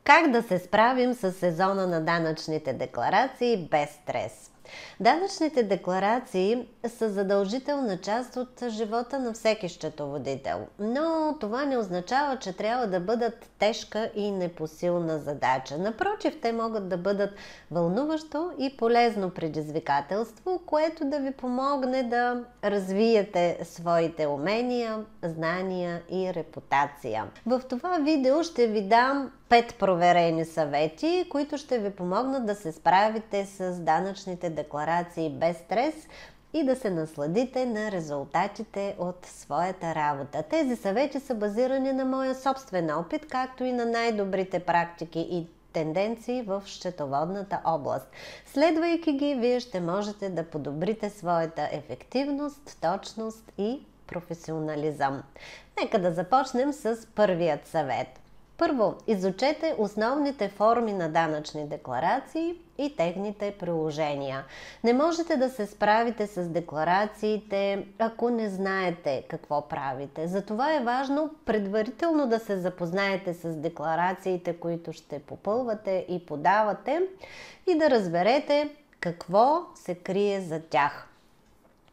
Как да се справим с сезона на данъчните декларации без стрес? Данъчните декларации са задължителна част от живота на всеки счетоводител, но това не означава, че трябва да бъдат тежка и непосилна задача. Напротив, те могат да бъдат вълнуващо и полезно предизвикателство, което да ви помогне да развиете своите умения, знания и репутация. В това видео ще ви дам 5 проверени съвети, които ще ви помогнат да се справите с данъчните декларации без стрес и да се насладите на резултатите от своята работа. Тези съвети са базирани на моя собствен опит, както и на най-добрите практики и тенденции в счетоводната област. Следвайки ги, вие ще можете да подобрите своята ефективност, точност и професионализъм. Нека да започнем с първият съвет. Първо, изучете основните форми на данъчни декларации и техните приложения. Не можете да се справите с декларациите, ако не знаете какво правите. Затова е важно предварително да се запознаете с декларациите, които ще попълвате и подавате, и да разберете какво се крие за тях.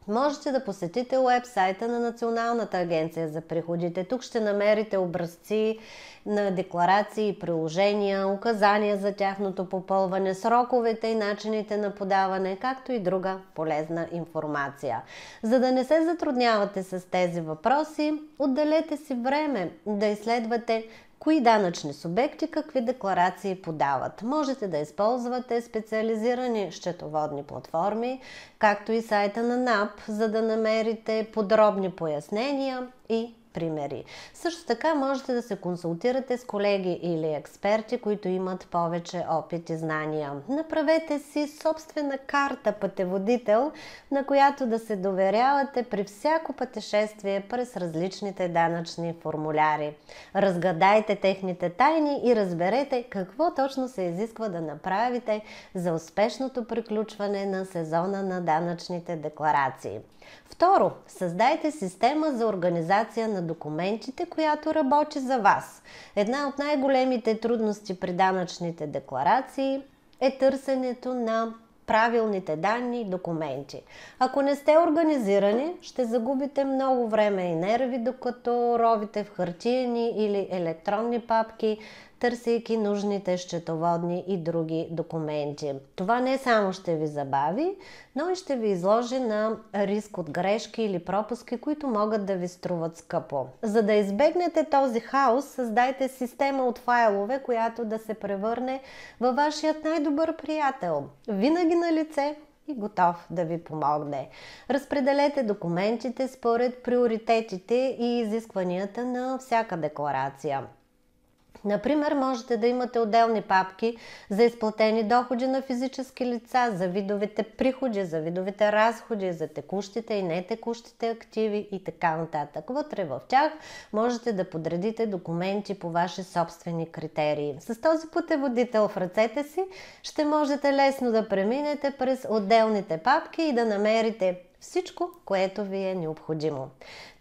Можете да посетите уебсайта на Националната агенция за приходите. Тук ще намерите образци на декларации и приложения, указания за тяхното попълване, сроковете и начините на подаване, както и друга полезна информация. За да не се затруднявате с тези въпроси, отделете си време да изследвате кои данъчни субекти какви декларации подават. Можете да използвате специализирани счетоводни платформи, както и сайта на НАП, за да намерите подробни пояснения и примери. Също така можете да се консултирате с колеги или експерти, които имат повече опит и знания. Направете си собствена карта пътеводител, на която да се доверявате при всяко пътешествие през различните данъчни формуляри. Разгадайте техните тайни и разберете какво точно се изисква да направите за успешното приключване на сезона на данъчните декларации. Второ, създайте система за организация на документите, която работи за вас. Една от най-големите трудности при данъчните декларации е търсенето на правилните данни и документи. Ако не сте организирани, ще загубите много време и нерви, докато ровите в хартиени или електронни папки, търсейки нужните счетоводни и други документи. Това не само ще ви забави, но и ще ви изложи на риск от грешки или пропуски, които могат да ви струват скъпо. За да избегнете този хаос, създайте система от файлове, която да се превърне във вашият най-добър приятел. Винаги на лице и готов да ви помогне. Разпределете документите според приоритетите и изискванията на всяка декларация. Например, можете да имате отделни папки за изплатени доходи на физически лица, за видовите приходи, за видовите разходи, за текущите и нетекущите активи и така нататък. Вътре в тях можете да подредите документи по ваши собствени критерии. С този пътеводител в ръцете си ще можете лесно да преминете през отделните папки и да намерите всичко, което ви е необходимо.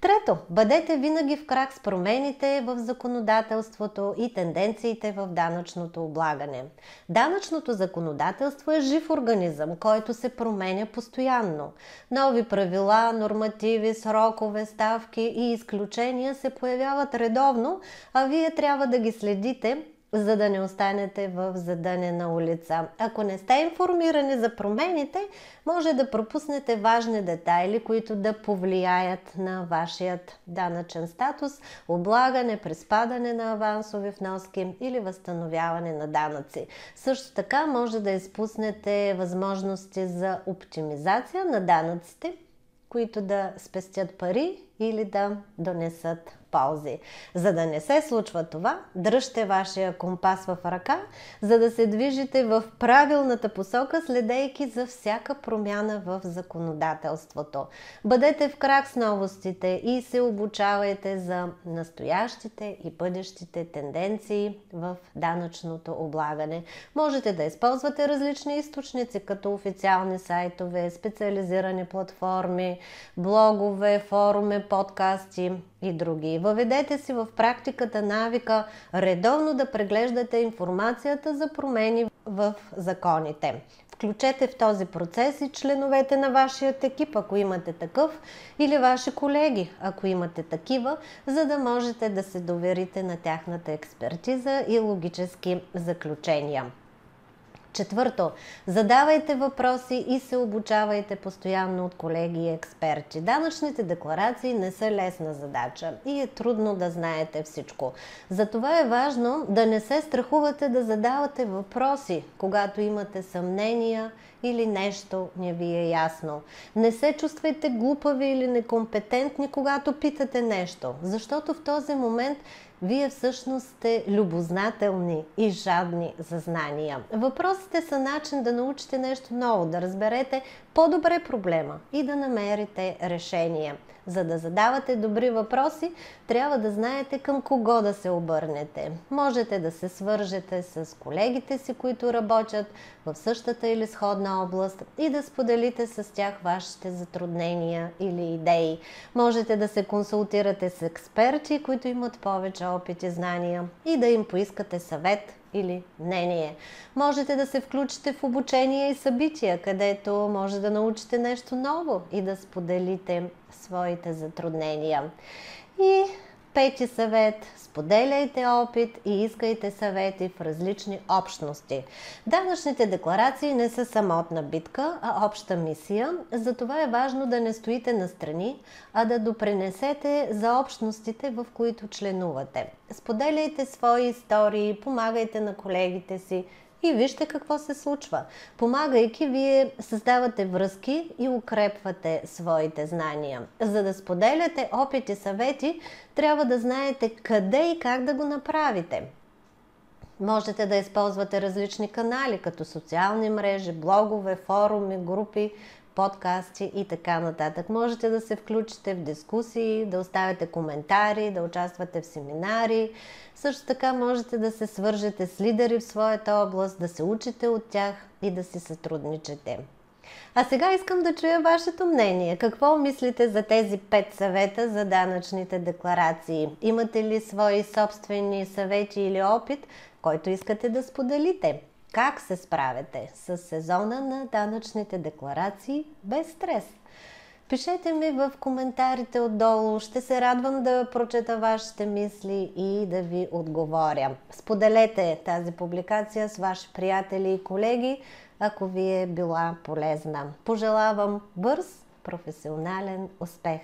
Трето, бъдете винаги в крак с промените в законодателството и тенденциите в данъчното облагане. Данъчното законодателство е жив организъм, който се променя постоянно. Нови правила, нормативи, срокове, ставки и изключения се появяват редовно, а вие трябва да ги следите, за да не останете в задънена улица. Ако не сте информирани за промените, може да пропуснете важни детайли, които да повлияят на вашият данъчен статус, облагане, приспадане на авансови вноски или възстановяване на данъци. Също така може да изпуснете възможности за оптимизация на данъците, които да спестят пари или да донесат ползи. За да не се случва това, дръжте вашия компас в ръка, за да се движите в правилната посока, следейки за всяка промяна в законодателството. Бъдете в крак с новостите и се обучавайте за настоящите и бъдещите тенденции в данъчното облагане. Можете да използвате различни източници, като официални сайтове, специализирани платформи, блогове, форуми, подкасти и други. Въведете си в практиката навика редовно да преглеждате информацията за промени в законите. Включете в този процес и членовете на вашия екип, ако имате такъв, или ваши колеги, ако имате такива, за да можете да се доверите на тяхната експертиза и логически заключения. Четвърто, задавайте въпроси и се обучавайте постоянно от колеги и експерти. Данъчните декларации не са лесна задача и е трудно да знаете всичко. Затова е важно да не се страхувате да задавате въпроси, когато имате съмнения или нещо не ви е ясно. Не се чувствайте глупави или некомпетентни, когато питате нещо, защото в този момент вие всъщност сте любознателни и жадни за знания. Въпросите са начин да научите нещо ново, да разберете по-добре проблема и да намерите решение. За да задавате добри въпроси, трябва да знаете към кого да се обърнете. Можете да се свържете с колегите си, които работят в същата или сходна област и да споделите с тях вашите затруднения или идеи. Можете да се консултирате с експерти, които имат повече опит и знания и да им поискате съвет или мнение. Можете да се включите в обучения и събития, където може да научите нещо ново и да споделите своите затруднения. И пети съвет – споделяйте опит и искайте съвети в различни общности. Данъчните декларации не са самотна битка, а обща мисия. Затова е важно да не стоите настрани, а да допринесете за общностите, в които членувате. Споделяйте свои истории, помагайте на колегите си и вижте какво се случва. Помагайки, вие създавате връзки и укрепвате своите знания. За да споделяте опит и съвети, трябва да знаете къде и как да го направите. Можете да използвате различни канали, като социални мрежи, блогове, форуми, групи, подкасти и така нататък. Можете да се включите в дискусии, да оставяте коментари, да участвате в семинари. Също така можете да се свържете с лидери в своята област, да се учите от тях и да си сътрудничате. А сега искам да чуя вашето мнение. Какво мислите за тези 5 съвета за данъчните декларации? Имате ли свои собствени съвети или опит, който искате да споделите? Как се справяте с сезона на данъчните декларации без стрес? Пишете ми в коментарите отдолу, ще се радвам да прочета вашите мисли и да ви отговоря. Споделете тази публикация с ваши приятели и колеги, ако ви е била полезна. Пожелавам бърз професионален успех!